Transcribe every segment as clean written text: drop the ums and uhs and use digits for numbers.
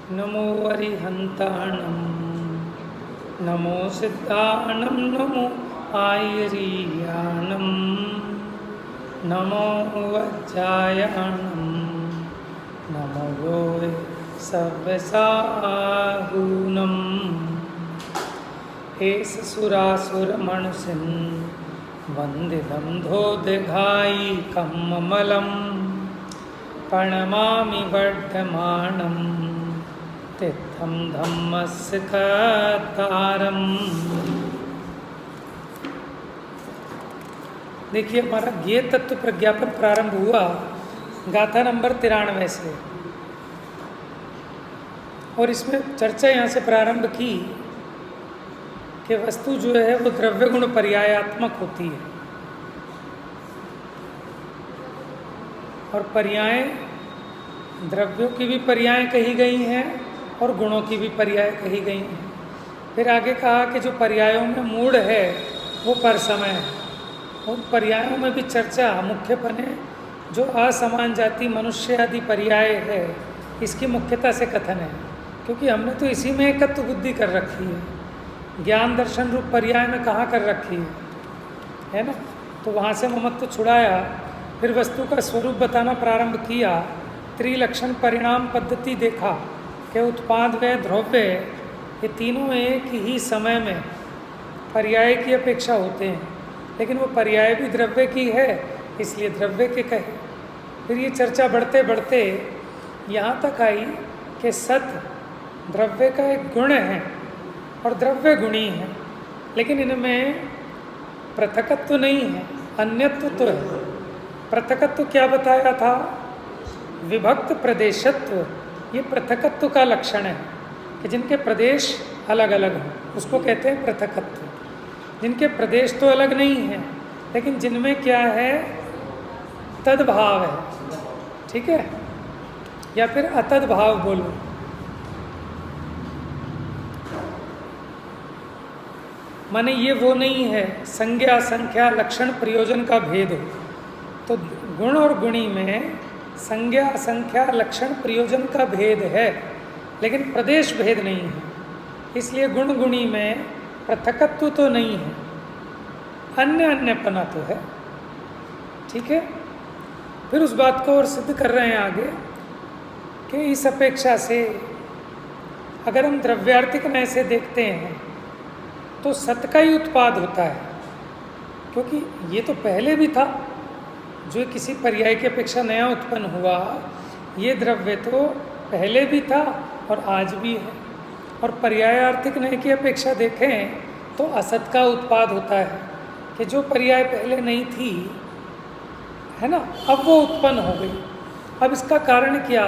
नमो अरिहंताणं नमो सिद्धाणं नमो आयरीयाणं नमो वज्रायाणं नमो योय सव्यसाहूनं एष सुरासुरमणुषिं वन्दितं धोदघायिकं ममलं प्रणमामि वर्धमानं तीर्थं धम्मस्य कर्तारम्। देखिए, हमारा ज्ञेय तत्व प्रज्ञापन प्रारंभ हुआ गाथा नंबर 93 से, और इसमें चर्चा यहाँ से प्रारंभ की कि वस्तु जो है वो द्रव्य गुण पर्यायात्मक होती है, और पर्याय द्रव्यों की भी पर्याय कही गई हैं और गुणों की भी पर्याय कही गई हैं। फिर आगे कहा कि जो पर्यायों में मूढ़ है वो परसमय है। उन पर्यायों में भी चर्चा मुख्यपने जो असमान जाति मनुष्य आदि पर्याय है इसकी मुख्यता से कथन है, क्योंकि हमने तो इसी में एकत्व बुद्धि कर रखी है। ज्ञान दर्शन रूप पर्याय में कहाँ कर रखी है ना। तो वहाँ से ममत्व छुड़ाया, फिर वस्तु का स्वरूप बताना प्रारंभ किया, त्रिलक्षण परिणाम पद्धति देखा कि उत्पाद व द्रव्य ये तीनों एक ही समय में पर्याय की अपेक्षा होते हैं, लेकिन वो पर्याय भी द्रव्य की है इसलिए द्रव्य के कहे। फिर ये चर्चा बढ़ते बढ़ते यहाँ तक आई कि सत द्रव्य का एक गुण है और द्रव्य गुणी है, लेकिन इनमें पृथकत्व नहीं है, अन्यत्व तो है। पृथकत्व क्या बताया था? विभक्त प्रदेशत्व, ये पृथकत्व का लक्षण है कि जिनके प्रदेश अलग अलग हों उसको कहते हैं पृथकत्व। जिनके प्रदेश तो अलग नहीं हैं लेकिन जिनमें क्या है, तद्भाव है, ठीक है, या फिर अतद्भाव बोलो। माने ये वो नहीं है संज्ञा संख्या लक्षण प्रयोजन का भेद हो। तो गुण और गुणी में संज्ञा संख्या लक्षण प्रयोजन का भेद है लेकिन प्रदेश भेद नहीं है, इसलिए गुण गुणी में पृथकत्व तो नहीं है, अन्य अन्यपना तो है, ठीक है। फिर उस बात को और सिद्ध कर रहे हैं आगे कि इस अपेक्षा से अगर हम द्रव्यार्थिक नय से देखते हैं तो सत का ही उत्पाद होता है, क्योंकि ये तो पहले भी था, जो किसी पर्याय की अपेक्षा नया उत्पन्न हुआ, ये द्रव्य तो पहले भी था और आज भी है। और पर्यायार्थिक नय की अपेक्षा देखें तो असत का उत्पाद होता है कि जो पर्याय पहले नहीं थी, है ना, अब वो उत्पन्न हो गई। अब इसका कारण क्या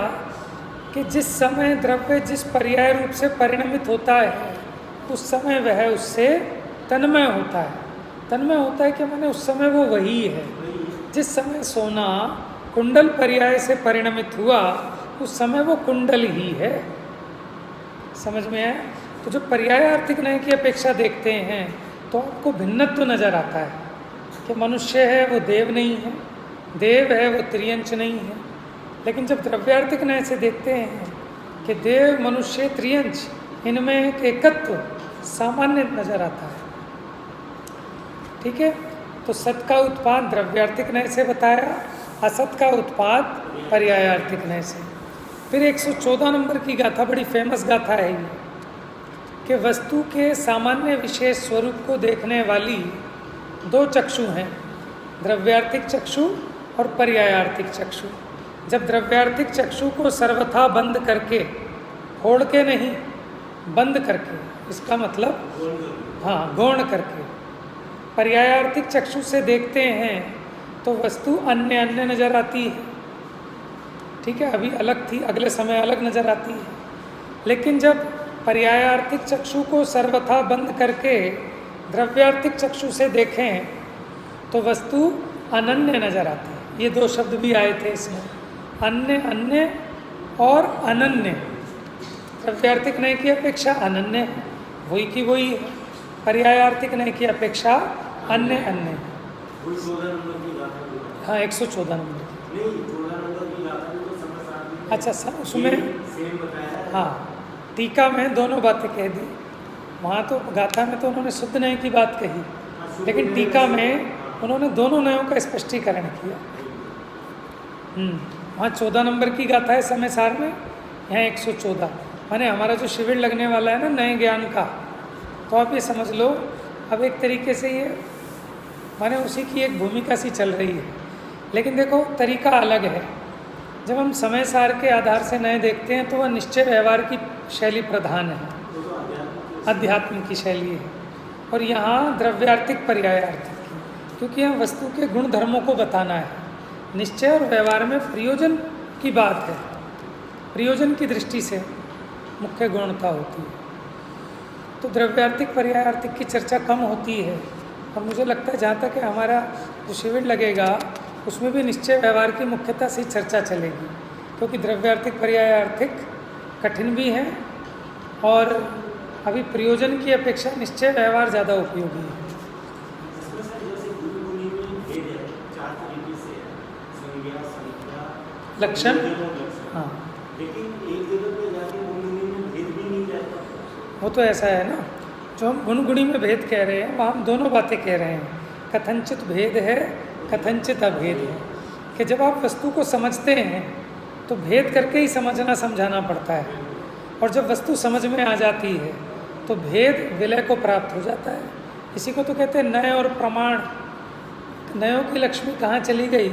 कि जिस समय द्रव्य जिस पर्याय रूप से परिणमित होता है उस समय वह उससे तन्मय होता है। तन्मय होता है कि माने उस समय वो वही है। जिस समय सोना कुंडल पर्याय से परिणमित हुआ उस समय वो कुंडल ही है। समझ में है? तो जो पर्यायार्थिक नय की अपेक्षा देखते हैं तो आपको भिन्नत्व नजर आता है कि मनुष्य है वो देव नहीं है, देव है वो त्रियंच नहीं है। लेकिन जब द्रव्यार्थिक नय से देखते हैं कि देव मनुष्य त्रियंच इनमें एक एकत्व सामान्य नजर आता है, ठीक है। तो सत का उत्पाद द्रव्यार्थिक नय से बताया, असत का उत्पाद पर्यायार्थिक नय से। फिर 114 नंबर की गाथा बड़ी फेमस गाथा है ये कि वस्तु के सामान्य विशेष स्वरूप को देखने वाली दो चक्षु हैं, द्रव्यार्थिक चक्षु और पर्यायार्थिक चक्षु। जब द्रव्यार्थिक चक्षु को सर्वथा बंद करके, फोड़ के नहीं, बंद करके, इसका मतलब हाँ गौण करके पर्यायार्थिक चक्षु से देखते हैं तो वस्तु अन्य अन्य नजर आती है, ठीक है। अभी अलग थी, अगले समय अलग नजर आती है। लेकिन जब पर्यायार्थिक चक्षु को सर्वथा बंद करके द्रव्यार्थिक चक्षु से देखें तो वस्तु अनन्य नजर आती है। ये दो शब्द भी आए थे इसमें, अन्य अन्य और अनन्य। द्रव्यार्थिक नय की अपेक्षा अनन्य है, वही की वही है। पर्यायार्थिक नय की अपेक्षा अन्य अन्य। हाँ 114 नंबर। अच्छा उसमें हाँ, टीका में दोनों बातें कह दी। वहाँ तो गाथा में तो उन्होंने शुद्ध नय की बात कही, लेकिन टीका में उन्होंने दोनों नयों का स्पष्टीकरण किया। वहाँ 14 नंबर की गाथा है समय सार में, यहाँ 114। माने हमारा जो शिविर लगने वाला है ना नए ज्ञान का, तो आप ये समझ लो अब एक तरीके से ये माने उसी की एक भूमिका सी चल रही है। लेकिन देखो तरीका अलग है। जब हम समय सार के आधार से नए देखते हैं तो वह निश्चय व्यवहार की शैली प्रधान है, अध्यात्म की शैली है। और यहाँ द्रव्यार्थिक पर्यायार्थिक की, क्योंकि यहाँ वस्तु के गुण धर्मों को बताना है। निश्चय और व्यवहार में प्रयोजन की बात है, प्रयोजन की दृष्टि से मुख्य गुणता होती है। तो द्रव्यार्थिक पर्यायार्थिक की चर्चा कम होती है। और मुझे लगता है जहाँ तक है हमारा जो शिविर लगेगा उसमें भी निश्चय व्यवहार की मुख्यता से चर्चा चलेगी, क्योंकि द्रव्यार्थिक पर्यायार्थिक कठिन भी हैं और अभी प्रयोजन की अपेक्षा निश्चय व्यवहार ज़्यादा उपयोगी है। लक्षण हाँ, वो तो ऐसा है ना, जो हम गुण गुणी में भेद कह रहे हैं वहाँ हम दोनों बातें कह रहे हैं। कथनचित भेद है, कथनचित अभेद है। कि जब आप वस्तु को समझते हैं तो भेद करके ही समझना समझाना पड़ता है, और जब वस्तु समझ में आ जाती है तो भेद विलय को प्राप्त हो जाता है। इसी को तो कहते हैं नय और प्रमाण। नयों की लक्ष्मी कहाँ चली गई,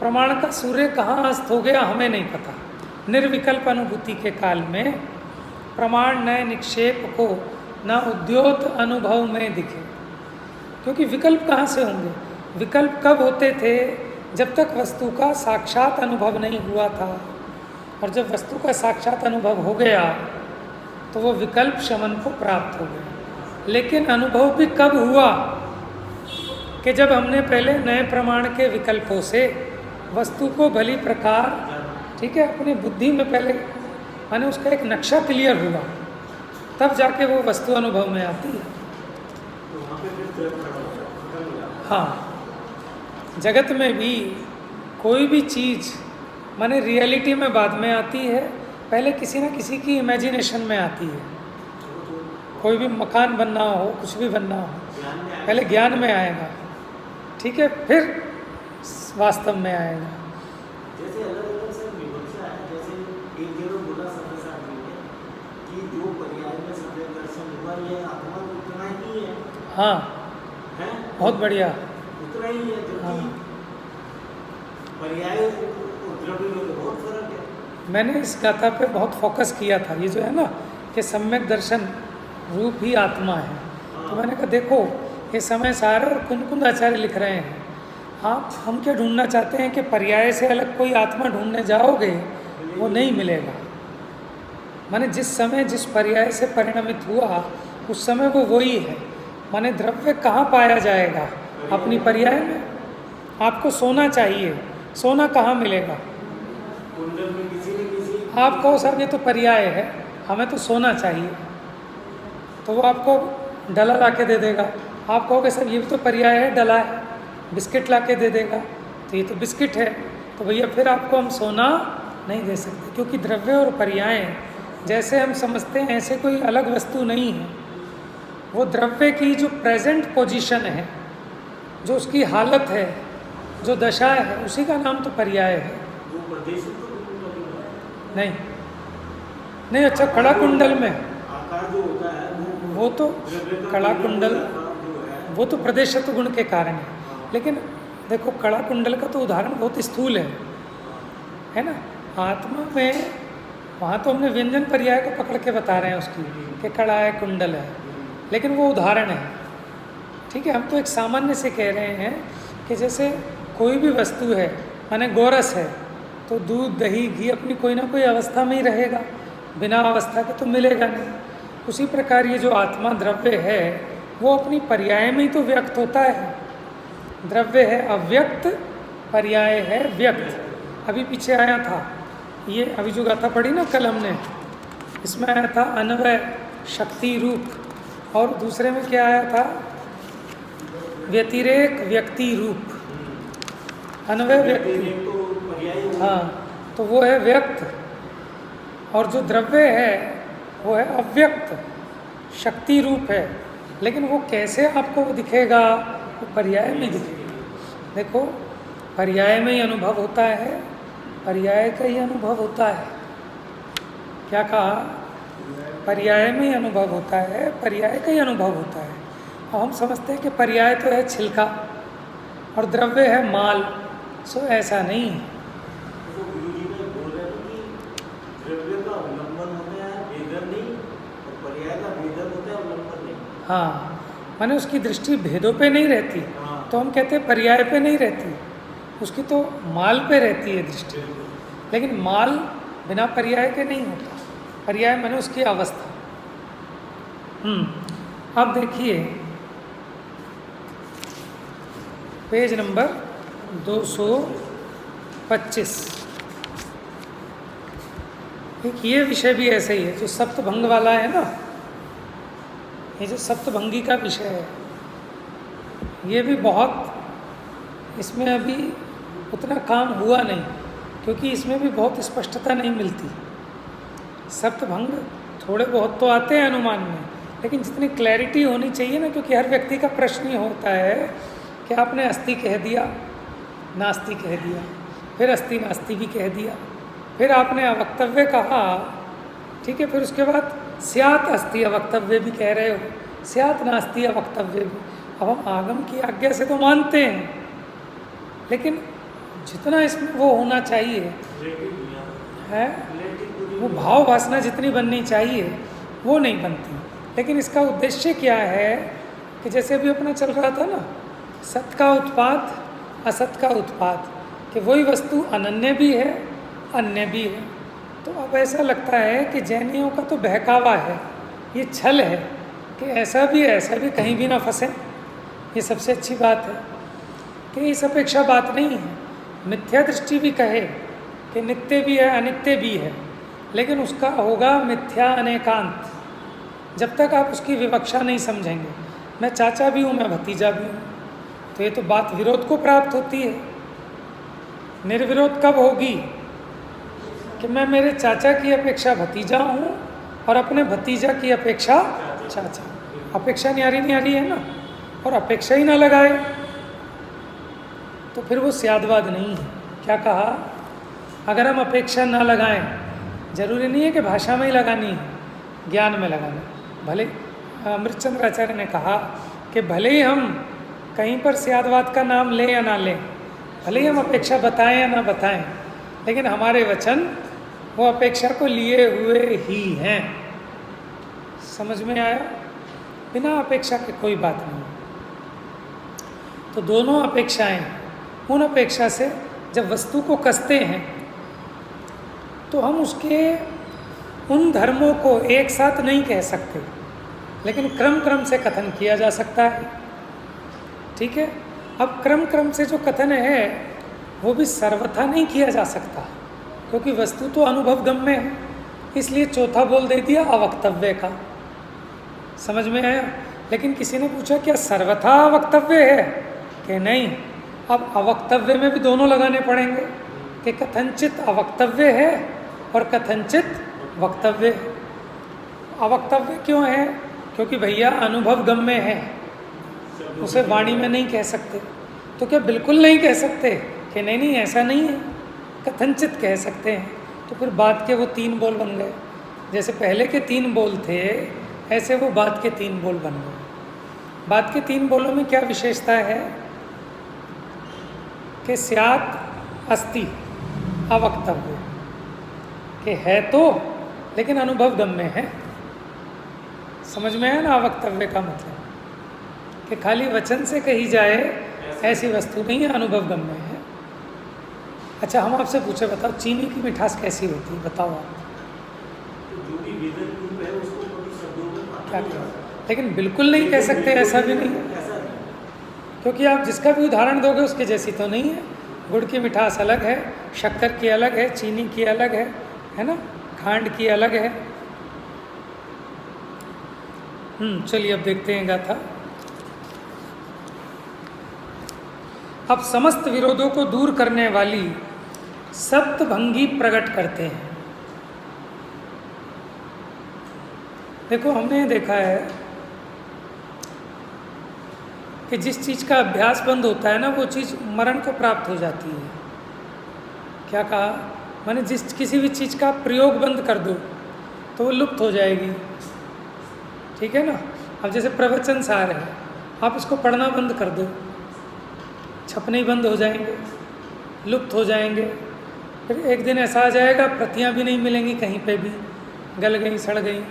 प्रमाण का सूर्य कहाँ अस्त हो गया हमें नहीं पता। निर्विकल्प अनुभूति के काल में प्रमाण नए निक्षेप को न उद्योत अनुभव में दिखे, क्योंकि विकल्प कहाँ से होंगे। विकल्प कब होते थे, जब तक वस्तु का साक्षात अनुभव नहीं हुआ था। और जब वस्तु का साक्षात अनुभव हो गया तो वो विकल्प शमन को प्राप्त हो गया। लेकिन अनुभव भी कब हुआ कि जब हमने पहले नए प्रमाण के विकल्पों से वस्तु को भली प्रकार, ठीक है, अपनी बुद्धि में पहले माने उसका एक नक्शा क्लियर हुआ, तब जाके वो वस्तु अनुभव में आती है। हाँ, जगत में भी कोई भी चीज़ माने रियलिटी में बाद में आती है, पहले किसी न किसी की इमेजिनेशन में आती है। कोई भी मकान बनना हो, कुछ भी बनना हो, पहले ज्ञान में आएगा, ठीक है, फिर वास्तव में आएगा। जैसे अलग अलग से विवक्षा है, जैसे एक जगह बोला सत्यसाची ने कि जो पर्याय में सत्य दर्शन हुआ ये आत्मा उतना ही है। हाँ है? बहुत बढ़िया, उतना ही है, जबकि पर्याय और द्रव्य में तो बहुत फर्क है। मैंने इस गाथा पे बहुत फोकस किया था, ये जो है ना कि सम्यक दर्शन रूप ही आत्मा है। तो मैंने कहा देखो ये समय सार और कुंद आचार्य लिख रहे हैं, आप हम क्या ढूंढना चाहते हैं कि पर्याय से अलग कोई आत्मा ढूंढने जाओगे वो नहीं मिलेगा। माने जिस समय जिस पर्याय से परिणमित हुआ उस समय वो वही है। माने द्रव्य कहाँ पाया जाएगा, अपनी पर्याय में। आपको सोना चाहिए, सोना कहाँ मिलेगा। आप कहो साहब ये तो पर्याय है, हमें तो सोना चाहिए, तो वो आपको डला ला के दे देगा। आप कहोगे सर ये तो पर्याय है, डला है, बिस्किट ला के दे देगा, तो ये तो बिस्किट है, तो भैया फिर आपको हम सोना नहीं दे सकते, क्योंकि द्रव्य और पर्याय जैसे हम समझते हैं ऐसे कोई अलग वस्तु नहीं है। वो द्रव्य की जो प्रेजेंट पोजीशन है, जो उसकी हालत है, जो दशा है, उसी का नाम तो पर्याय है। नहीं नहीं, अच्छा कड़ा कुंडल में आकार जो होता है वो तो कड़ा कुंडल वो तो प्रदेशत्व गुण के कारण है। लेकिन देखो कड़ा कुंडल का तो उदाहरण बहुत स्थूल है ना। आत्मा में वहाँ तो हमने व्यंजन पर्याय को पकड़ के बता रहे हैं उसकी कि कड़ा है, कुंडल है, लेकिन वो उदाहरण है, ठीक है। हम तो एक सामान्य से कह रहे हैं कि जैसे कोई भी वस्तु है, माने गोरस है, तो दूध दही घी अपनी कोई ना कोई अवस्था में ही रहेगा, बिना अवस्था के तो मिलेगा नहीं। उसी प्रकार ये जो आत्मा द्रव्य है वो अपनी पर्याय में ही तो व्यक्त होता है। द्रव्य है अव्यक्त, पर्याय है व्यक्त। अभी पीछे आया था ये, अभी जो गाथा पढ़ी ना कल हमने, इसमें आया था अन्वय शक्ति रूप, और दूसरे में क्या आया था, व्यतिरेक व्यक्ति रूप। अन्वय व्यक्ति, हाँ, तो वो है व्यक्त और जो द्रव्य है वो है अव्यक्त, शक्ति रूप है, लेकिन वो कैसे आपको दिखेगा, वो पर्याय में दिखेगा। देखो, पर्याय में ही अनुभव होता है, पर्याय का ही अनुभव होता है। क्या कहा? पर्याय में ही अनुभव होता है, पर्याय का ही अनुभव होता है। और हम समझते हैं कि पर्याय तो है छिलका और द्रव्य है माल, सो ऐसा नहीं है। तो गुरुजी ने बोल रहे हैं कि द्रव्य का उल्लंघन होता है, भेदन नहीं, और पर्याय का भेदन होता है, उल्लंघन नहीं। हाँ, माने उसकी दृष्टि भेदों पे नहीं रहती, हाँ। तो हम कहते हैं पर्याय पे नहीं रहती, उसकी तो माल पे रहती है दृष्टि। लेकिन माल बिना पर्याय के नहीं होता, पर्याय माने उसकी अवस्था। अब देखिए पेज नंबर 225। एक ये विषय भी ऐसे ही है जो सप्तभंग वाला है ना, ये जो सप्तभंगी का विषय है, ये भी बहुत, इसमें अभी उतना काम हुआ नहीं, क्योंकि इसमें भी बहुत स्पष्टता नहीं मिलती। सप्तभंग थोड़े बहुत तो आते हैं अनुमान में, लेकिन जितनी क्लैरिटी होनी चाहिए ना, क्योंकि हर व्यक्ति का प्रश्न ही होता है कि आपने अस्थि कह दिया, नास्ति कह दिया, फिर अस्थि नास्ति भी कह दिया, फिर आपने अवक्तव्य कहा, ठीक है, फिर उसके बाद स्यात् अस्थि अवक्तव्य भी कह रहे हो, स्यात् नास्ति अवक्तव्य भी। अब हम आगम की आज्ञा से तो मानते हैं, लेकिन जितना इसमें वो होना चाहिए है, वो भाव वासना जितनी बननी चाहिए वो नहीं बनती। लेकिन इसका उद्देश्य क्या है कि जैसे अभी अपना चल रहा था ना, सत का उत्पाद असत का उत्पाद, कि वही वस्तु अनन्य भी है अन्य भी है। तो अब ऐसा लगता है कि जैनियों का तो बहकावा है, ये छल है कि ऐसा भी ऐसा भी, कहीं भी ना फंसे। ये सबसे अच्छी बात है कि इस अपेक्षा बात नहीं है। मिथ्या दृष्टि भी कहे कि नित्य भी है अनित्य भी है, लेकिन उसका होगा मिथ्या अनेकांत, जब तक आप उसकी विवक्षा नहीं समझेंगे। मैं चाचा भी हूँ, मैं भतीजा भी हूँ, तो ये तो बात विरोध को प्राप्त होती है। निर्विरोध कब होगी? कि मैं मेरे चाचा की अपेक्षा भतीजा हूँ और अपने भतीजा की अपेक्षा चाचा। अपेक्षा न्यारी है ना, और अपेक्षा ही ना लगाए तो फिर वो स्यादवाद नहीं है। क्या कहा? अगर हम अपेक्षा ना लगाएं, जरूरी नहीं है कि भाषा में ही लगानी है, ज्ञान में लगाना। भले अमृतचंद्र आचार्य ने कहा कि भले ही हम कहीं पर स्यादवाद का नाम लें या ना लें, भले ही हम अपेक्षा बताएं या ना बताएं, लेकिन हमारे वचन वो अपेक्षा को लिए हुए ही हैं। समझ में आया? बिना अपेक्षा के कोई बात नहीं। तो दोनों अपेक्षाएं, उन अपेक्षा से जब वस्तु को कसते हैं तो हम उसके उन धर्मों को एक साथ नहीं कह सकते, लेकिन क्रम क्रम से कथन किया जा सकता है। ठीक है? अब क्रम क्रम से जो कथन है वो भी सर्वथा नहीं किया जा सकता, क्योंकि वस्तु तो अनुभव गम्य है, इसलिए चौथा बोल दे दिया अवक्तव्य का। समझ में आया? लेकिन किसी ने पूछा क्या सर्वथा अवक्तव्य है? कि नहीं। अब अवक्तव्य में भी दोनों लगाने पड़ेंगे कि कथनचित अवक्तव्य है और कथनचित वक्तव्य है। अवक्तव्य क्यों है? क्योंकि भैया अनुभव गम्य है, उसे वाणी में नहीं कह सकते। तो क्या बिल्कुल नहीं कह सकते कि नहीं नहीं ऐसा नहीं है, कथनचित कह सकते हैं? तो फिर बात के वो 3 बोल बन गए। जैसे पहले के 3 बोल थे, ऐसे वो बात के 3 बोल बन गए। बात के 3 बोलों में क्या विशेषता है? कि स्यात् अस्ति अवक्तव्य, कि है तो लेकिन अनुभव गम्य है। समझ में आया ना अवक्तव्य का मतलब? कि खाली वचन से कही जाए ऐसी वस्तु नहीं है, अनुभव गम्य है। अच्छा, हम आपसे पूछे, बताओ चीनी की मिठास कैसी होती है? बताओ आप। जो भी वेदन रूप है उसको कभी शब्दों में क्या करें? लेकिन बिल्कुल नहीं कह सकते, ऐसा भी नहीं है, ऐसा नहीं। क्योंकि आप जिसका भी उदाहरण दोगे उसके जैसी तो नहीं है। गुड़ की मिठास अलग है, शक्कर की अलग है, चीनी की अलग है ना, खांड की अलग है। चलिए अब देखते हैं गाथा। अब समस्त विरोधों को दूर करने वाली सप्तभंगी प्रकट करते हैं। देखो हमने ये देखा है कि जिस चीज़ का अभ्यास बंद होता है ना, वो चीज़ मरण को प्राप्त हो जाती है। क्या कहा? माने जिस किसी भी चीज़ का प्रयोग बंद कर दो तो वो लुप्त हो जाएगी। ठीक है ना? अब जैसे प्रवचन सार है, आप इसको पढ़ना बंद कर दो, छपने ही बंद हो जाएंगे, लुप्त हो जाएंगे। फिर एक दिन ऐसा आ जाएगा प्रतियां भी नहीं मिलेंगी कहीं पे भी, गल गई, सड़ गई।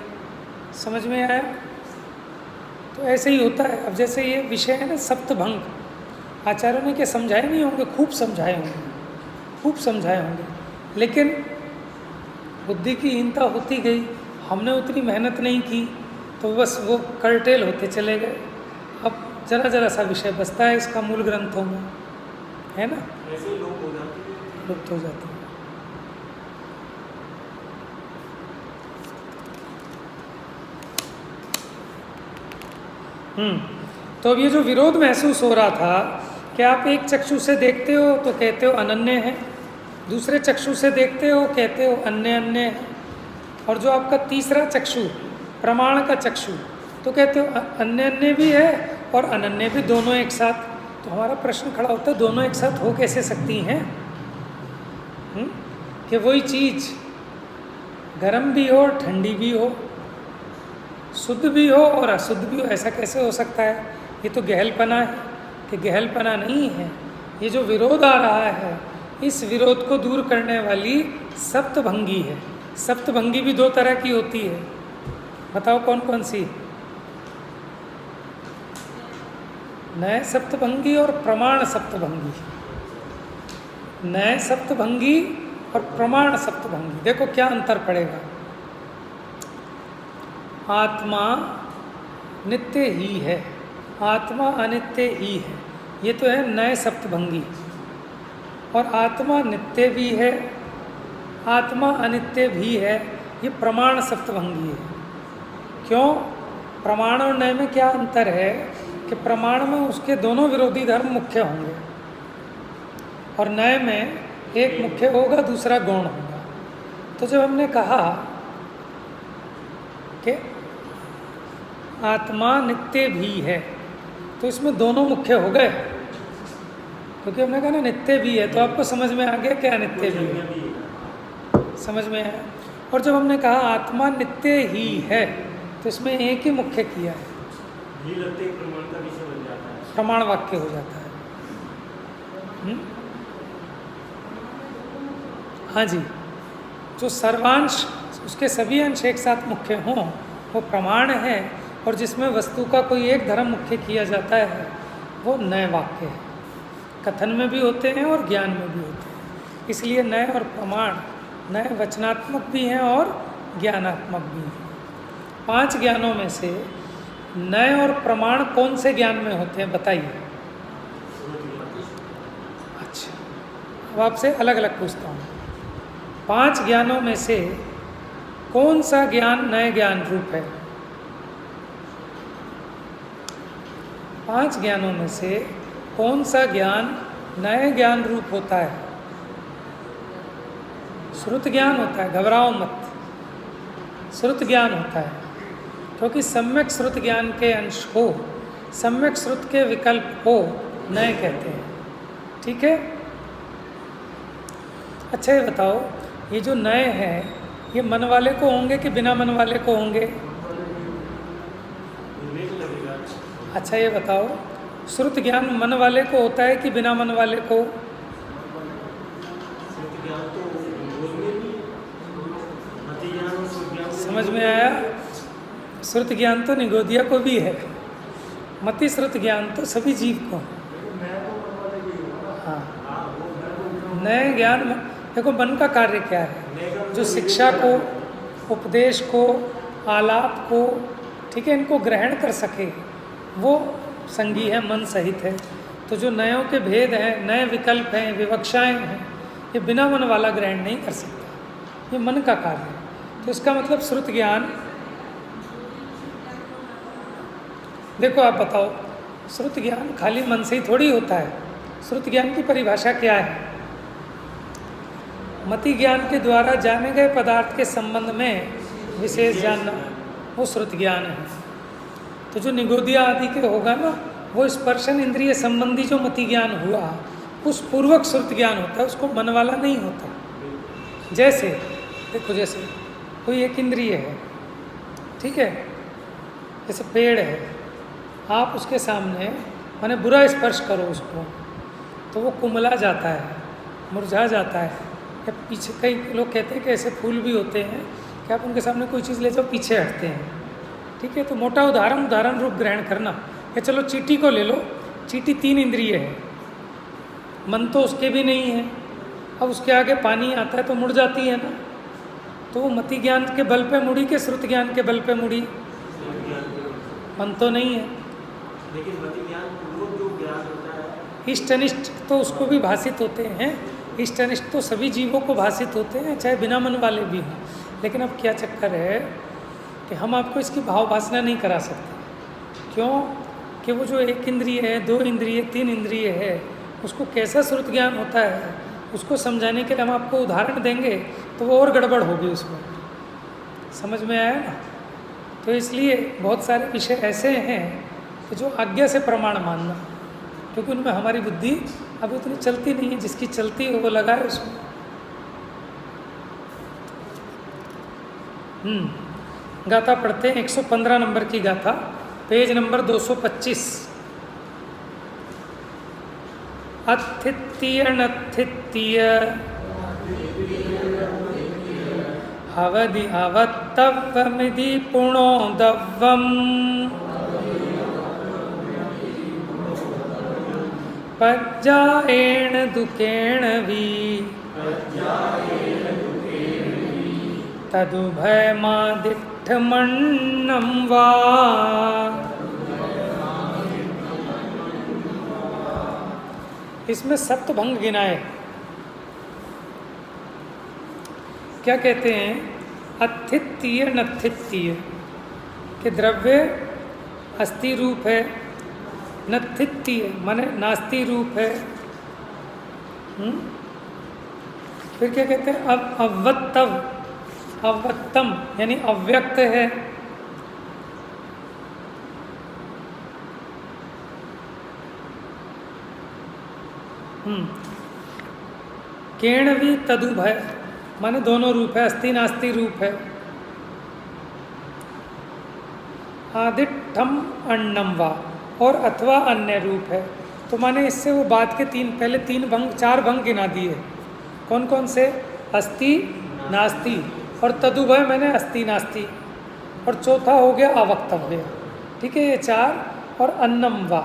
समझ में आया? तो ऐसे ही होता है। अब जैसे ये विषय है ना सप्तभंग, आचार्यों ने क्या समझाए नहीं होंगे, खूब समझाए होंगे, खूब समझाए होंगे, लेकिन बुद्धि की हीनता होती गई, हमने उतनी मेहनत नहीं की, तो बस वो कर्टेल होते चले गए। अब जरा जरा सा विषय बचता है इसका मूल ग्रंथों में, है ना? ऐसे लोग हो जाते हैं, लुप्त हो जाते हैं। तो अब ये जो विरोध महसूस हो रहा था कि आप एक चक्षु से देखते हो तो कहते हो अनन्य है, दूसरे चक्षु से देखते हो कहते हो अन्य अन्य है, और जो आपका तीसरा चक्षु प्रमाण का चक्षु तो कहते हो अन्य अन्य भी है और अनन्य भी, दोनों एक साथ। तो हमारा प्रश्न खड़ा होता है दोनों एक साथ हो कैसे सकती हैं? कि वही चीज़ गर्म भी हो ठंडी भी हो, शुद्ध भी हो और अशुद्ध भी हो, ऐसा कैसे हो सकता है? ये तो गहलपना है। कि गहलपना नहीं है, ये जो विरोध आ रहा है इस विरोध को दूर करने वाली सप्तभंगी है। सप्तभंगी भी दो तरह की होती है, बताओ कौन कौन सी? नए सप्तभंगी और प्रमाण सप्तभंगी। नए सप्तभंगी और प्रमाण सप्तभंगी, देखो क्या अंतर पड़ेगा। आत्मा नित्य ही है, आत्मा अनित्य ही है, ये तो है नए सप्तभंगी। और आत्मा नित्य भी है, आत्मा अनित्य भी है, ये प्रमाण सप्तभंगी है। क्यों? प्रमाण और नए में क्या अंतर है कि प्रमाण में उसके दोनों विरोधी धर्म मुख्य होंगे और नए में एक मुख्य होगा दूसरा गौण होगा। तो जब हमने कहा कि आत्मा नित्य भी है तो इसमें दोनों मुख्य हो गए, क्योंकि हमने कहा ना नित्य भी है, तो आपको समझ में आ गया क्या नित्य भी है? समझ में आया। और जब हमने कहा आत्मा नित्य ही है तो इसमें एक ही मुख्य किया है, ये लगते ही प्रमाण का विषय बन जाता है, प्रमाण वाक्य हो जाता है। हाँ जी, जो सर्वांश उसके सभी अंश एक साथ मुख्य हों वो प्रमाण है, और जिसमें वस्तु का कोई एक धर्म मुख्य किया जाता है वो नए वाक्य है। कथन में भी होते हैं और ज्ञान में भी होते हैं, इसलिए नए और प्रमाण नए वचनात्मक भी हैं और ज्ञानात्मक भी हैं। 5 ज्ञानों में से नए और प्रमाण कौन से ज्ञान में होते हैं बताइए? अच्छा, अब आपसे अलग अलग पूछता हूँ, 5 ज्ञानों में से कौन सा ज्ञान नए ज्ञान रूप है? 5 ज्ञानों में से कौन सा ज्ञान नए ज्ञान रूप होता है? श्रुत ज्ञान होता है, घबराओ मत, श्रुत ज्ञान होता है, क्योंकि सम्यक श्रुत ज्ञान के अंश को, सम्यक श्रुत के विकल्प को नए कहते हैं। ठीक है? अच्छा ये बताओ, ये जो नए हैं ये मन वाले को होंगे कि बिना मन वाले को होंगे? अच्छा ये बताओ, श्रुत ज्ञान मन वाले को होता है कि बिना मन वाले को? समझ में आया? श्रुत ज्ञान तो निगोदिया को भी है, मति श्रुत ज्ञान तो सभी जीव को। हाँ, नए ज्ञान देखो मन का कार्य क्या है, जो शिक्षा को, उपदेश को, आलाप को, ठीक है, इनको ग्रहण कर सके वो संगी है, मन सहित है। तो जो नयों के भेद हैं, नए विकल्प हैं, विवक्षाएं हैं, ये बिना मन वाला ग्रहण नहीं कर सकता, ये मन का कार्य है। तो इसका मतलब श्रुत ज्ञान, देखो आप बताओ, श्रुत ज्ञान खाली मन से ही थोड़ी होता है। श्रुत ज्ञान की परिभाषा क्या है? मति ज्ञान के द्वारा जाने गए पदार्थ के संबंध में विशेष जानना। वो श्रुत ज्ञान है। तो जो निगोदिया आदि के होगा ना, वो स्पर्शन इंद्रिय संबंधी जो मति ज्ञान हुआ, उस पूर्वक श्रुत ज्ञान होता है, उसको मन वाला नहीं होता। जैसे देखो, जैसे कोई एक इंद्रिय है, ठीक है, जैसे पेड़ है, आप उसके सामने माने बुरा स्पर्श करो उसको, तो वो कुमला जाता है, मुरझा जाता है। या पीछे कई लोग कहते हैं कि ऐसे फूल भी होते हैं कि आप उनके सामने कोई चीज़ ले जाओ, पीछे हटते हैं, ठीक है। तो मोटा उदाहरण रूप ग्रहण करना, या चलो चींटी को ले लो, चींटी 3 इंद्रिय है, मन तो उसके भी नहीं है, अब उसके आगे पानी आता है तो मुड़ जाती है ना। तो वो मति ज्ञान के बल पे मुड़ी के श्रुत ज्ञान के बल पे मुड़ी, मन तो नहीं है। लेकिन मति ज्ञान पूर्वक जो ज्ञान होता है, इष्ट अनिष्ट तो उसको भी भाषित होते हैं, इष्ट अनिष्ट तो सभी जीवों को भाषित होते हैं, चाहे बिना मन वाले भी हों। लेकिन अब क्या चक्कर है कि हम आपको इसकी भाव भाषणा नहीं करा सकते। क्यों? कि वो जो 1 इंद्रिय है, 2 इंद्रिय, 3 इंद्रिय है, उसको कैसा श्रुत ज्ञान होता है, उसको समझाने के लिए हम आपको उदाहरण देंगे तो वो और गड़बड़ होगी उसमें। समझ में आया ना? तो इसलिए बहुत सारे विषय ऐसे हैं कि जो आज्ञा से प्रमाण मानना, क्योंकि उनमें हमारी बुद्धि अभी उतनी चलती नहीं है, जिसकी चलती है वो लगाए उसमें। गाथा पढ़ते हैं, 115 नंबर की गाथा, पेज नंबर 225। अथित्य नथित्य हवदि हवत्तव्वमिति पुणोदव्वम् पज्जाएण दुकेण वि तदुभयमादिष्ठमन्नं वा। इसमें सप्तभंग गिनाए। क्या कहते हैं? अथित्य नथित्य के द्रव्य अस्थि रूप है, नथित्य माने नास्ति रूप है। फिर क्या कहते हैं? अब अव्वत्तम यानी अव्यक्त है। केणवी तदुभय माने दोनों रूप है, अस्थि नास्ति रूप है। आदिठम अन्नम वा और अथवा अन्य रूप है। तो माने इससे वो बात के पहले 4 भंग गिना दिए। कौन कौन से? अस्थि नास्ति और तदुभय मैंने अस्थि नास्ति, और चौथा हो गया अवक्तव्य। ठीक है, ये 4 और अन्नम वा,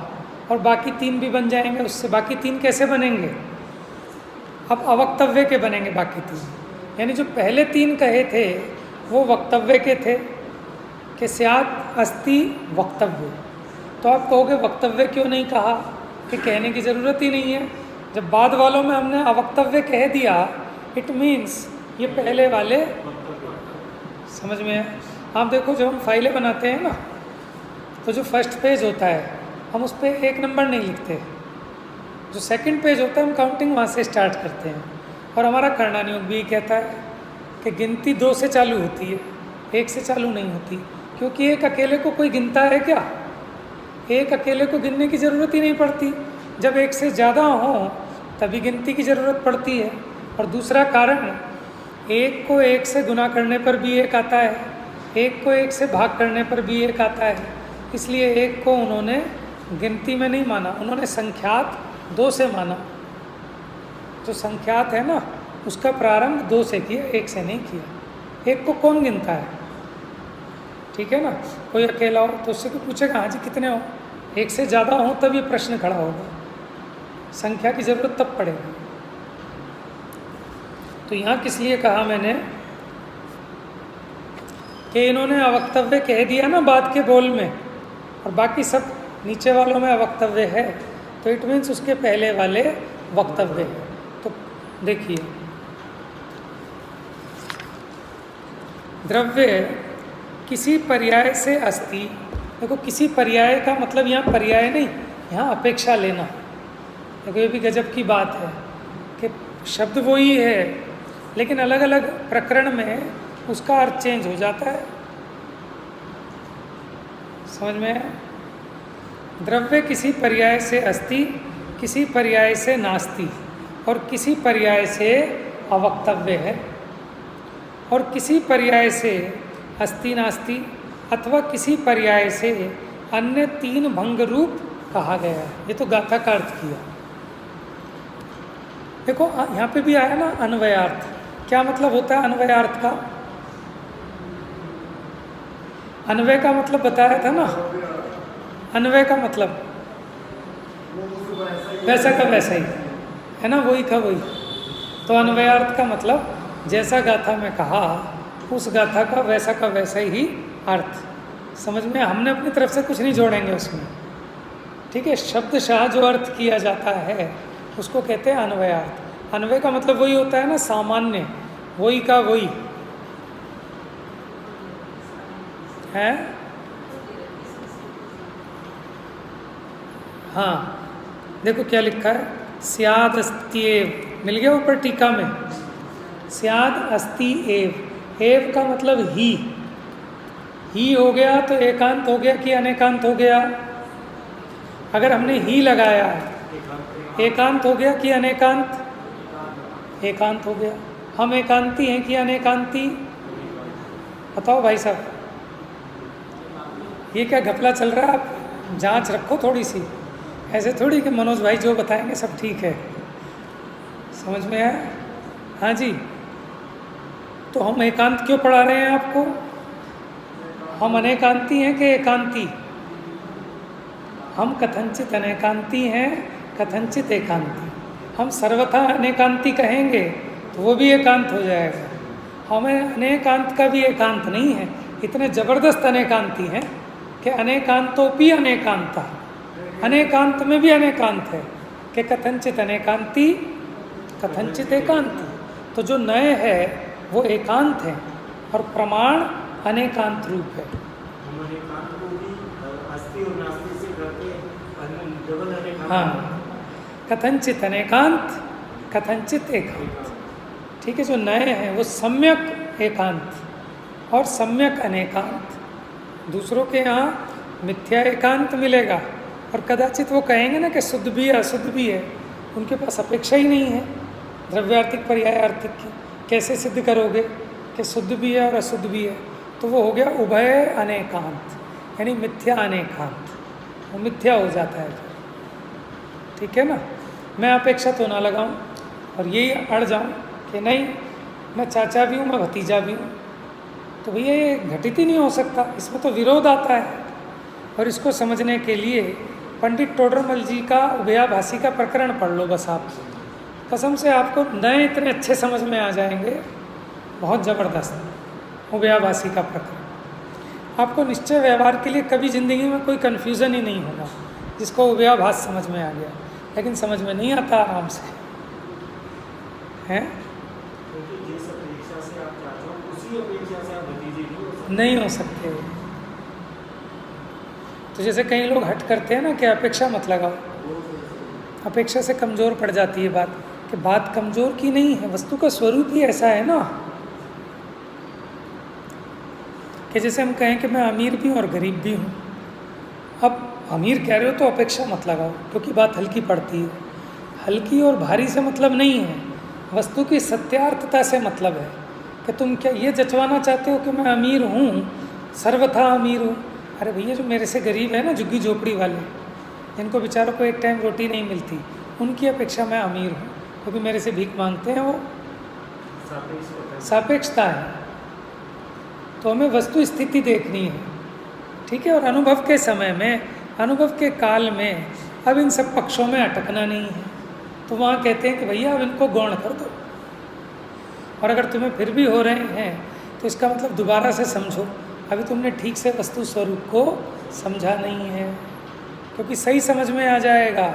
और बाकी 3 भी बन जाएंगे उससे। बाकी 3 कैसे बनेंगे? अब अवक्तव्य के बनेंगे बाकी 3। यानी जो पहले 3 कहे थे वो वक्तव्य के थे कि स्यात् अस्ति वक्तव्य। तो आप कहोगे वक्तव्य क्यों नहीं कहा, कि कहने की ज़रूरत ही नहीं है। जब बाद वालों में हमने अवक्तव्य कह दिया, इट मीन्स ये पहले वाले। समझ में है? आप देखो, जब हम फाइलें बनाते हैं ना, तो जो फर्स्ट पेज होता है हम उस पर 1 नंबर नहीं लिखते। जो सेकंड पेज होता है हम काउंटिंग वहाँ से स्टार्ट करते हैं। और हमारा करना नियोग भी कहता है कि गिनती 2 से चालू होती है, 1 से चालू नहीं होती। क्योंकि एक अकेले को कोई गिनता है क्या? एक अकेले को गिनने की ज़रूरत ही नहीं पड़ती। जब 1 से ज़्यादा हो तभी गिनती की ज़रूरत पड़ती है। और दूसरा कारण, 1 को 1 से गुना करने पर भी 1 आता है, 1 को 1 से भाग करने पर भी 1 आता है। इसलिए 1 को उन्होंने गिनती में नहीं माना, उन्होंने संख्यात 2 से माना। जो संख्यात है ना, उसका प्रारंभ 2 से किया, 1 से नहीं किया। 1 को कौन गिनता है? ठीक है ना? कोई अकेला हो तो उससे कोई पूछेगा हाँ जी कितने हो? 1 से ज़्यादा हो तब ये प्रश्न खड़ा होगा, संख्या की ज़रूरत तब पड़ेगी। तो यहाँ किस लिए कहा मैंने कि इन्होंने अवक्तव्य कह दिया ना बाद के बोल में, और बाकी सब नीचे वालों में अवक्तव्य है, तो इट मीन्स उसके पहले वाले वक्तव्य है। तो देखिए, द्रव्य किसी पर्याय से अस्ति। देखो, किसी पर्याय का मतलब यहाँ पर्याय नहीं, यहाँ अपेक्षा लेना। देखो, ये भी गजब की बात है कि शब्द वही है लेकिन अलग अलग प्रकरण में उसका अर्थ चेंज हो जाता है। समझ में आया? द्रव्य किसी पर्याय से अस्ति, किसी पर्याय से नास्ति और किसी पर्याय से अवक्तव्य है, और किसी पर्याय से अस्ति नास्ति अथवा किसी पर्याय से अन्य तीन भंग रूप कहा गया है। ये तो गाथा का अर्थ किया। देखो यहाँ पे भी आया ना अन्वयार्थ। क्या मतलब होता है अन्वयार्थ का? अन्वय का मतलब बताया था ना, अन्वय का मतलब वैसा का वैसा ही है ना, वही का वही। तो अन्वयार्थ का मतलब जैसा गाथा में कहा उस गाथा का वैसा ही अर्थ। समझ में? हमने अपनी तरफ से कुछ नहीं जोड़ेंगे उसमें, ठीक है। शब्दशाह जो अर्थ किया जाता है उसको कहते हैं अन्वयार्थ। अन्वय का मतलब वही होता है ना, सामान्य, वही का वही है। हाँ देखो क्या लिखा है, स्याद अस्ति एव, मिल गया ऊपर टीका में, स्याद अस्ति एव। एव का मतलब ही हो गया तो एकांत हो गया कि अनेकांत हो गया? अगर हमने ही लगाया एकांत हो गया कि अनेकांत? एकांत हो गया। हम एकांती हैं कि अनेकांती? बताओ भाई साहब, ये क्या घपला चल रहा है? आप जांच रखो थोड़ी सी, ऐसे थोड़ी कि मनोज भाई जो बताएंगे सब ठीक है। समझ में आया? हाँ जी। तो हम एकांत क्यों पढ़ा रहे हैं आपको? हम अनेकांती हैं कि एकांती? हम कथनचित अनेकांती हैं, कथनचित एकांती। हम सर्वथा अनेकांती कहेंगे तो वो भी एकांत हो जाएगा। हमें अनेकांत का भी एकांत नहीं है, इतने जबरदस्त अनेकांती हैं कि अनेकांतोपि अनेकांता, अनेकांत में भी अनेकांत है कि कथनचित अनेकांती, कथनचित एकांती। तो जो नए है वो एकांत है और प्रमाण अनेकांत रूप है। हम अनेकांत को भी अस्ति और नास्ति से करके डबल अनेकांत। हाँ, कथनचित अनेकांत, कथनचित एकांत, ठीक है। जो नए हैं वो सम्यक एकांत और सम्यक अनेकांत। दूसरों के यहाँ मिथ्या एकांत मिलेगा और कदाचित वो कहेंगे ना कि शुद्ध भी है अशुद्ध भी है, उनके पास अपेक्षा ही नहीं है द्रव्यार्थिक पर्यायार्थिक की। कैसे सिद्ध करोगे कि शुद्ध भी है और अशुद्ध भी है? तो वो हो गया उभय अनेकांत, यानी मिथ्या अनेकांत, वो मिथ्या हो जाता है फिर, ठीक है ना। मैं अपेक्षा तो ना लगाऊं और यही अड़ जाऊं कि नहीं मैं चाचा भी हूँ मैं भतीजा भी हूँ, तो भैया ये घटित ही नहीं हो सकता, इसमें तो विरोध आता है। और इसको समझने के लिए पंडित टोडरमल जी का उभयाभासी का प्रकरण पढ़ लो बस। आप कसम से आपको नए इतने अच्छे समझ में आ जाएंगे, बहुत ज़बरदस्त उभयाभासी का प्रकरण। आपको निश्चय व्यवहार के लिए कभी ज़िंदगी में कोई कन्फ्यूज़न ही नहीं होगा जिसको उभयाभास समझ में आ गया, लेकिन समझ में नहीं आता आराम से, हैं? क्योंकि जिस अपेक्षा से आप चाहते हो उसी अपेक्षा से आप भतीजे नहीं हो सकते। तो जैसे कई लोग हट करते हैं ना कि अपेक्षा मत लगाओ, अपेक्षा से कमज़ोर पड़ जाती है बात, कि बात कमज़ोर की नहीं है, वस्तु का स्वरूप ही ऐसा है ना कि जैसे हम कहें कि मैं अमीर भी हूँ और गरीब भी हूँ। अब अमीर कह रहे हो तो अपेक्षा मत लगाओ क्योंकि बात हल्की पड़ती है। हल्की और भारी से मतलब नहीं है, वस्तु की सत्यार्थता से मतलब है कि तुम क्या ये जचवाना चाहते हो कि मैं अमीर हूँ, सर्वथा अमीर हूँ। अरे भैया जो मेरे से गरीब है ना, झुग्गी झोपड़ी वाले, जिनको बेचारों को एक टाइम रोटी नहीं मिलती, उनकी अपेक्षा मैं अमीर हूँ क्योंकि मेरे से भीख मांगते हैं। वो सापेक्षता है। तो हमें वस्तु स्थिति देखनी है, ठीक है। और अनुभव के समय में, अनुभव के काल में अब इन सब पक्षों में अटकना नहीं है। तो वहाँ कहते हैं कि भैया अब इनको गौण कर दो, और अगर तुम्हें फिर भी हो रहे हैं तो इसका मतलब दोबारा से समझो, अभी तुमने ठीक से वस्तु स्वरूप को समझा नहीं है। क्योंकि सही समझ में आ जाएगा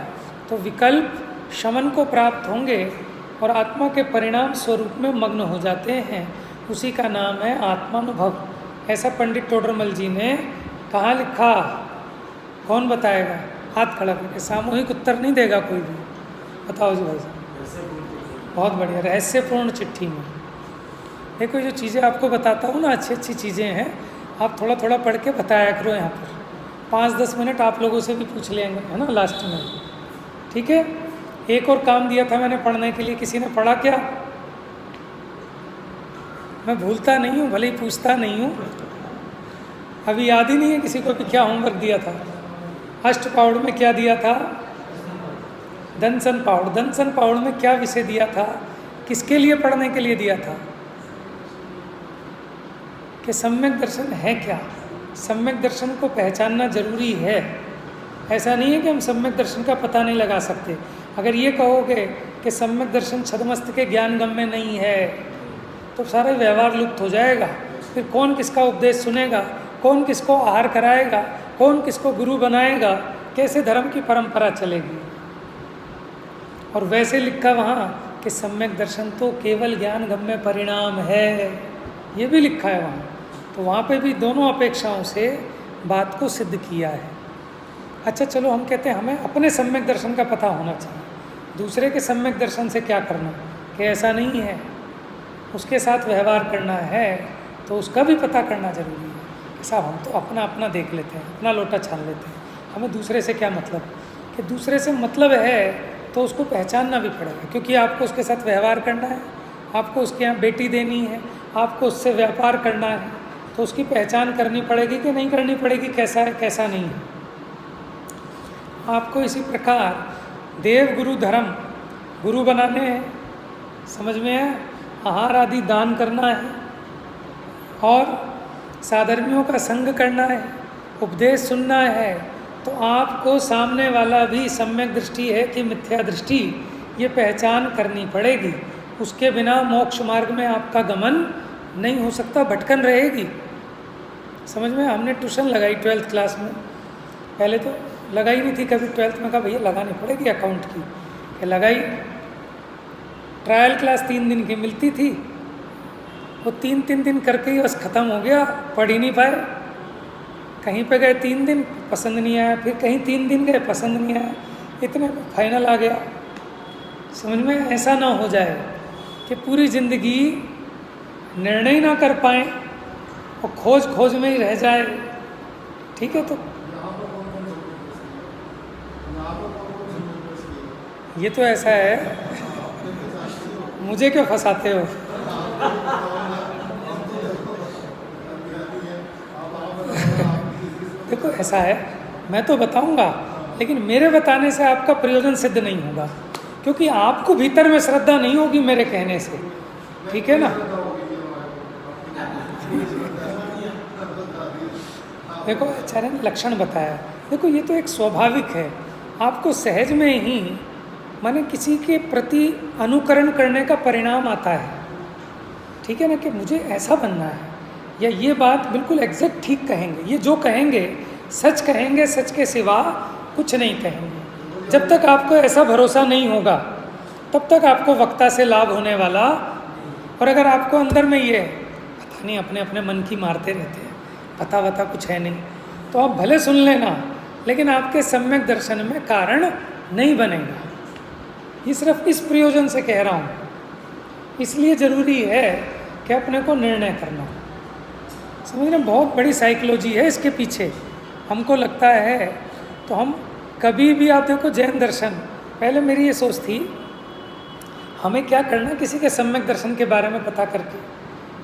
तो विकल्प शमन को प्राप्त होंगे और आत्मा के परिणाम स्वरूप में मग्न हो जाते हैं। उसी का नाम है आत्मानुभव। ऐसा पंडित टोडरमल जी ने कहाँ लिखा? कौन बताएगा? हाथ खड़ा करके, सामूहिक उत्तर नहीं देगा कोई भी। बताओ जी भाई साहब। बहुत बढ़िया, रहस्यपूर्ण चिट्ठी में। देखो जो चीज़ें आपको बताता हूँ ना, अच्छी अच्छी चीज़ें हैं, आप थोड़ा थोड़ा पढ़ के बताया करो यहाँ पर, 5-10 मिनट आप लोगों से भी पूछ लेंगे, है ना, लास्ट में, ठीक है। एक और काम दिया था मैंने पढ़ने के लिए, किसी ने पढ़ा क्या? मैं भूलता नहीं हूँ, भले ही पूछता नहीं हूँ, अभी याद ही नहीं है किसी को भी क्या होमवर्क दिया था। अष्टपाउड़ में क्या दिया था? दंसन पाउड़। दंसन पाउड़ में क्या विषय दिया था, किसके लिए पढ़ने के लिए दिया था? कि सम्यक दर्शन है क्या, सम्यक दर्शन को पहचानना जरूरी है। ऐसा नहीं है कि हम सम्यक दर्शन का पता नहीं लगा सकते। अगर ये कहोगे कि सम्यक दर्शन छद्मस्त के ज्ञान गम्य नहीं है तो सारा व्यवहार लुप्त हो जाएगा। फिर कौन किसका उपदेश सुनेगा, कौन किसको आहार कराएगा, कौन किसको गुरु बनाएगा, कैसे धर्म की परंपरा चलेगी। और वैसे लिखा वहाँ कि सम्यक दर्शन तो केवल ज्ञान गम्य परिणाम है, ये भी लिखा है वहाँ। तो वहाँ पे भी दोनों अपेक्षाओं से बात को सिद्ध किया है। अच्छा चलो, हम कहते हैं हमें अपने सम्यक दर्शन का पता होना चाहिए, दूसरे के सम्यक दर्शन से क्या करना, कि ऐसा नहीं है, उसके साथ व्यवहार करना है तो उसका भी पता करना जरूरी है। कि साहब हम तो अपना अपना देख लेते हैं, अपना लोटा छान लेते हैं, हमें दूसरे से क्या मतलब। कि दूसरे से मतलब है तो उसको पहचानना भी पड़ेगा, क्योंकि आपको उसके साथ व्यवहार करना है, आपको उसके यहाँ बेटी देनी है, आपको उससे व्यापार करना है, तो उसकी पहचान करनी पड़ेगी कि नहीं करनी पड़ेगी, कैसा है कैसा नहीं है। आपको इसी प्रकार देव गुरु धर्म गुरु बनाने हैं, समझ में है, आहार आदि दान करना है और साधर्मियों का संग करना है, उपदेश सुनना है, तो आपको सामने वाला भी सम्यक दृष्टि है कि मिथ्या दृष्टि, ये पहचान करनी पड़ेगी। उसके बिना मोक्ष मार्ग में आपका गमन नहीं हो सकता, भटकन रहेगी। समझ में, हमने ट्यूशन लगाई 12th क्लास में, पहले तो लगाई नहीं थी कभी, 12th में कहा भैया लगानी पड़ेगी अकाउंट की, कि लगाई। ट्रायल क्लास 3 दिन की मिलती थी, वो 3 दिन करके ही बस ख़त्म हो गया, पढ़ ही नहीं पाए। कहीं पे गए 3 दिन पसंद नहीं आया, फिर कहीं 3 दिन गए पसंद नहीं आया, इतने फाइनल आ गया। समझ में, ऐसा ना हो जाए कि पूरी ज़िंदगी निर्णय ना कर पाएँ और खोज में ही रह जाए। ठीक है, तो ये तो ऐसा है, मुझे क्यों फंसाते हो? देखो ऐसा है, मैं तो बताऊंगा, लेकिन मेरे बताने से आपका प्रयोजन सिद्ध नहीं होगा, क्योंकि आपको भीतर में श्रद्धा नहीं होगी मेरे कहने से। ठीक है ना? देखो आचार्य ने लक्षण बताया, देखो ये तो एक स्वाभाविक है, आपको सहज में ही माने किसी के प्रति अनुकरण करने का परिणाम आता है। ठीक है ना, कि मुझे ऐसा बनना है, या ये बात बिल्कुल एग्जैक्ट ठीक कहेंगे, ये जो कहेंगे सच कहेंगे, सच के सिवा कुछ नहीं कहेंगे। जब तक आपको ऐसा भरोसा नहीं होगा तब तक आपको वक्ता से लाभ होने वाला। और अगर आपको अंदर में ये पता नहीं, अपने अपने मन की मारते रहते हैं, पता वता कुछ है नहीं, तो आप भले सुन लेना, लेकिन आपके सम्यक दर्शन में कारण नहीं बनेगा। ये सिर्फ इस प्रयोजन से कह रहा हूँ, इसलिए ज़रूरी है कि अपने को निर्णय करना। समझना, बहुत बड़ी साइकोलॉजी है इसके पीछे। हमको लगता है तो हम कभी भी, आप देखो जैन दर्शन, पहले मेरी ये सोच थी हमें क्या करना किसी के सम्यक दर्शन के बारे में पता करके,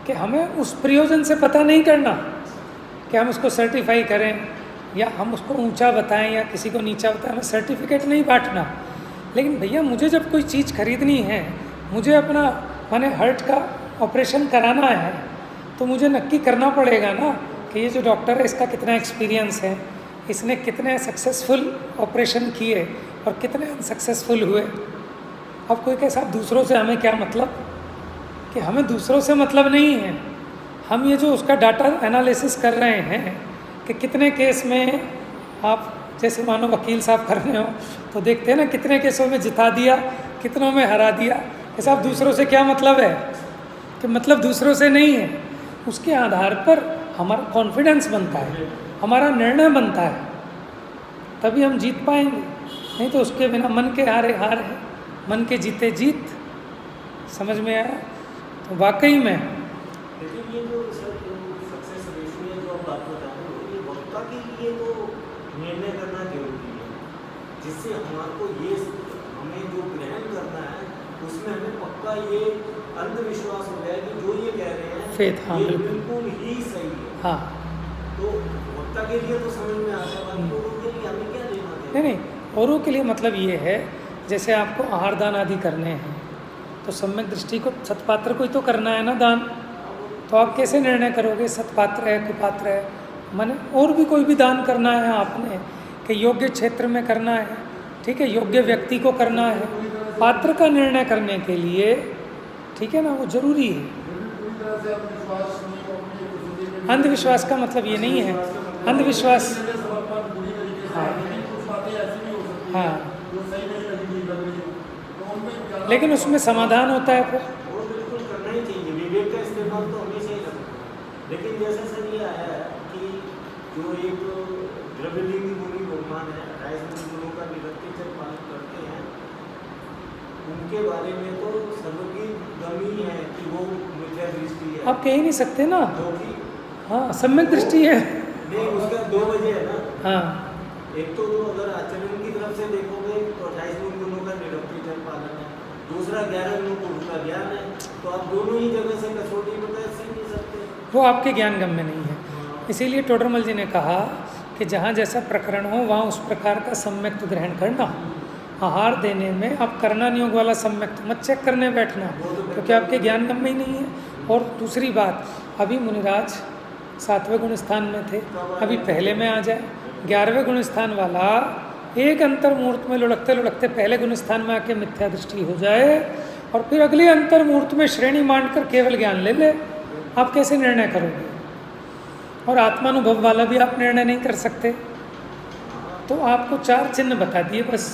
कि हमें उस प्रयोजन से पता नहीं करना कि हम उसको सर्टिफाई करें या हम उसको ऊंचा बताएं या किसी को नीचा बताएं, हमें सर्टिफिकेट नहीं बांटना। लेकिन भैया मुझे जब कोई चीज़ खरीदनी है, मुझे अपना माने हार्ट का ऑपरेशन कराना है, तो मुझे नक्की करना पड़ेगा ना कि ये जो डॉक्टर है इसका कितना एक्सपीरियंस है, इसने कितने सक्सेसफुल ऑपरेशन किए और कितने अनसक्सेसफुल हुए। अब कोई कैसा दूसरों से हमें क्या मतलब, कि हमें दूसरों से मतलब नहीं है। हम ये जो उसका डाटा एनालिसिस कर रहे हैं कि कितने केस में आप जैसे मानो वकील साहब कर रहे हो तो देखते हैं ना कितने केसों में जिता दिया, कितनों में हरा दिया। ऐसा दूसरों से क्या मतलब है, कि मतलब दूसरों से नहीं है। उसके आधार पर हमारा कॉन्फिडेंस बनता है, हमारा निर्णय बनता है, तभी हम जीत पाएंगे। नहीं तो उसके बिना मन के हारे हार है, मन के जीते जीत। समझ में आया? तो वाकई में लेकिन ये जो सर सक्सेस रेशियो जो आप बात बता रहे हो, ये वक्ता के लिए तो निर्णय करना जरूरी है, जिससे हमारे ये हमें जो ग्रहण करना है उसमें हमें पक्का ये अंधविश्वास हो जाए कि जो ये कह रहे हैं फेथ, हाँ, ये बिल्कुल। बिल्कुल ही सही है। हाँ तो वक्ता के लिए तो समझ में आता है, बाकी लोगों के लिए हमें क्या लेना नहीं नहीं, औरों के लिए मतलब ये है, जैसे आपको आहार दान आदि करने हैं तो सम्यक दृष्टि को सत्पात्र को ही तो करना है ना दान, तो आप कैसे निर्णय करोगे सत्पात्र है कुपात्र है? माने और भी कोई भी दान करना है आपने कि योग्य क्षेत्र में करना है, ठीक है, योग्य व्यक्ति को करना है, पात्र का निर्णय करने के लिए, ठीक है ना, वो जरूरी है। अंधविश्वास का मतलब ये नहीं है, अंधविश्वास, हाँ, लेकिन उसमें समाधान होता है फिर। वो बिल्कुल करना ही चाहिए, विवेक का इस्तेमाल तो हमेशा ही करना है। लेकिन जैसे सर ये आया है कि जो एक द्रव्यलिंगी मुनि भगवान है, 28 गुणों का निरंतर पालन करते हैं, उनके बारे में तो सर्वज्ञ है कि वो मिथ्या दृष्टि है। आप कह ही नहीं सकते ना, क्योंकि हाँ सम्यक दृष्टि है। नहीं, उसका 2 वजह है ना। हाँ एक तो अगर आचरण की तरफ से देखोगे तो 28 गुणों का निरंतर पालन है, दूसरा 11 गुणों का ज्ञान है, तो आप दोनों ही जगह से कसौटी में कैसे नहीं सकते। वो आपके ज्ञान गम में नहीं है, इसीलिए टोडरमल जी ने कहा कि जहाँ जैसा प्रकरण हो वहाँ उस प्रकार का सम्यक्त ग्रहण करना। आहार देने में आप करना नियोग वाला सम्यक्त मत चेक करने बैठना, क्योंकि आपके ज्ञान गम में ही नहीं है। और दूसरी बात, अभी मुनिराज 7वें गुण स्थान में थे, अभी पहले में आ जाए 11वें गुण स्थान वाला एक अंतर मुहूर्त में लुढ़कते लुढ़कते पहले गुण स्थान में आके मिथ्या दृष्टि हो जाए और फिर अगले अंतर मुहूर्त में श्रेणी मान कर केवल ज्ञान ले ले, आप कैसे निर्णय करोगे? और आत्मानुभव वाला भी आप निर्णय नहीं कर सकते। तो आपको 4 चिन्ह बता दिए बस,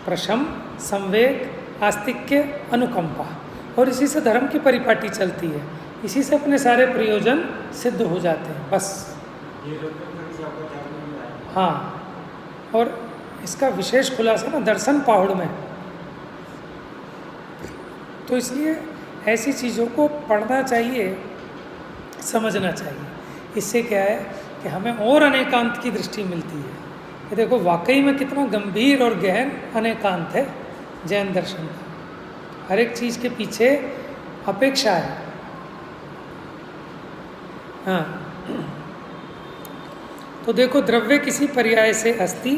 प्रशम, संवेग, आस्तिक्य, अनुकंपा, और इसी से धर्म की परिपाटी चलती है, इसी से अपने सारे प्रयोजन सिद्ध हो जाते हैं बस। ये रेफरेंस से आपको क्या मिल रहा है? हाँ, और इसका विशेष खुलासा ना दर्शन पहाड़ में, तो इसलिए ऐसी चीज़ों को पढ़ना चाहिए, समझना चाहिए। इससे क्या है कि हमें और अनेकांत की दृष्टि मिलती है। ये देखो वाकई में कितना गंभीर और गहन अनेकांत है जैन दर्शन का, हर एक चीज़ के पीछे अपेक्षा है। हाँ, तो देखो द्रव्य किसी पर्याय से अस्ति,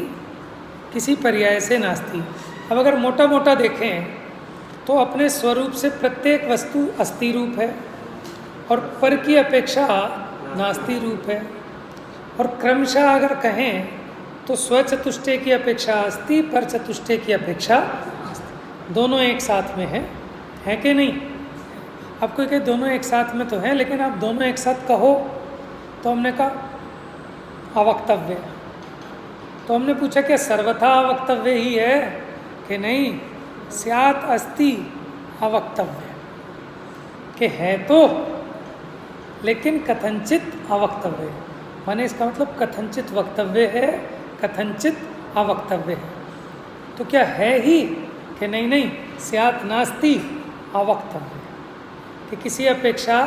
किसी पर्याय से नास्ति। अब अगर मोटा मोटा देखें तो अपने स्वरूप से प्रत्येक वस्तु अस्ति रूप है और पर की अपेक्षा नास्ति रूप है, और क्रमशः अगर कहें तो स्वचतुष्टय की अपेक्षा अस्ति, पर चतुष्टय की अपेक्षा अस्ति। दोनों एक साथ में है कि नहीं? अब कोई कहे दोनों एक साथ में तो हैं, लेकिन आप दोनों एक साथ कहो तो हमने कहा अवक्तव्य। तो हमने पूछा क्या सर्वथा अवक्तव्य ही है कि नहीं? स्यात् अस्ति अवक्तव्य, कि है तो लेकिन कथनचित अवक्तव्य। माने इसका मतलब कथनचित वक्तव्य है, कथनचित अवक्तव्य है। तो क्या है ही कि नहीं नहीं, स्यात् नास्ति अवक्तव्य, कि किसी अपेक्षा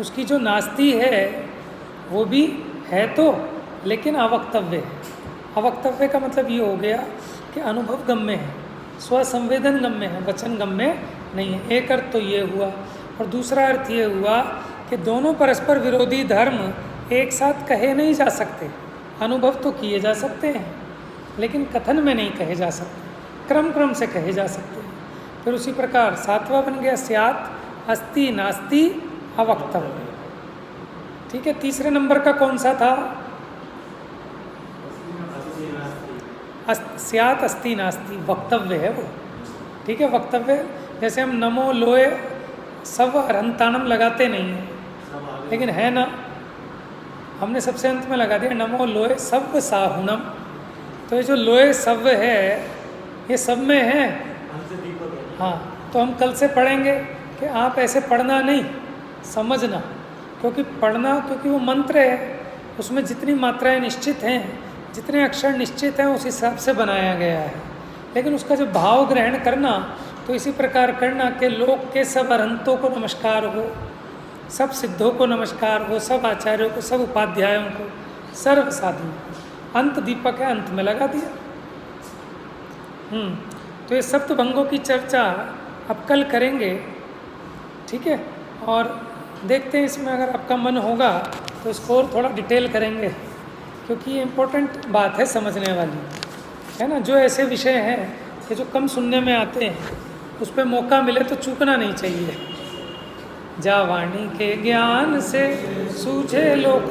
उसकी जो नास्ति है वो भी है तो लेकिन अवक्तव्य है। अवक्तव्य का मतलब ये हो गया कि अनुभव गम्य है, स्वसंवेदन गम्य है, वचन गम्य नहीं है। एक अर्थ तो ये हुआ, और दूसरा अर्थ ये हुआ कि दोनों परस्पर विरोधी धर्म एक साथ कहे नहीं जा सकते। अनुभव तो किए जा सकते हैं लेकिन कथन में नहीं कहे जा सकते, क्रम क्रम से कहे जा सकते हैं। फिर उसी प्रकार 7वां बन गया स्यात् अस्ति नास्ति अवक्तव्य। ठीक है, तीसरे नंबर का कौन सा था? स्यात् अस्ति नास्ति, वक्तव्य है वो। ठीक है, वक्तव्य। जैसे हम नमो लोए सब अरहंतानम लगाते नहीं हैं, लेकिन है ना, हमने सबसे अंत में लगा दिया नमो लोए सव्य साहुणम। तो ये जो लोए सव्य है ये सब में है। हाँ, तो हम कल से पढ़ेंगे कि आप ऐसे पढ़ना नहीं, समझना, क्योंकि पढ़ना, क्योंकि वो मंत्र है, उसमें जितनी मात्राएं निश्चित हैं, जितने अक्षर निश्चित हैं, उस हिसाब से बनाया गया है। लेकिन उसका जो भाव ग्रहण करना तो इसी प्रकार करना कि लोक के सब अरहंतों को नमस्कार हो, सब सिद्धों को नमस्कार हो, सब आचार्यों को, सब उपाध्यायों को, सर्व साधुओं को। अंत दीपक है, अंत में लगा दिया। तो ये सप्तभंगों की चर्चा अब कल करेंगे, ठीक है। और देखते हैं इसमें अगर आपका मन होगा तो इसको और थोड़ा डिटेल करेंगे, क्योंकि ये इम्पोर्टेंट बात है समझने वाली, है ना। जो ऐसे विषय हैं कि जो कम सुनने में आते हैं, उस पर मौका मिले तो चूकना नहीं चाहिए। जा वाणी के ज्ञान से सूझे लोक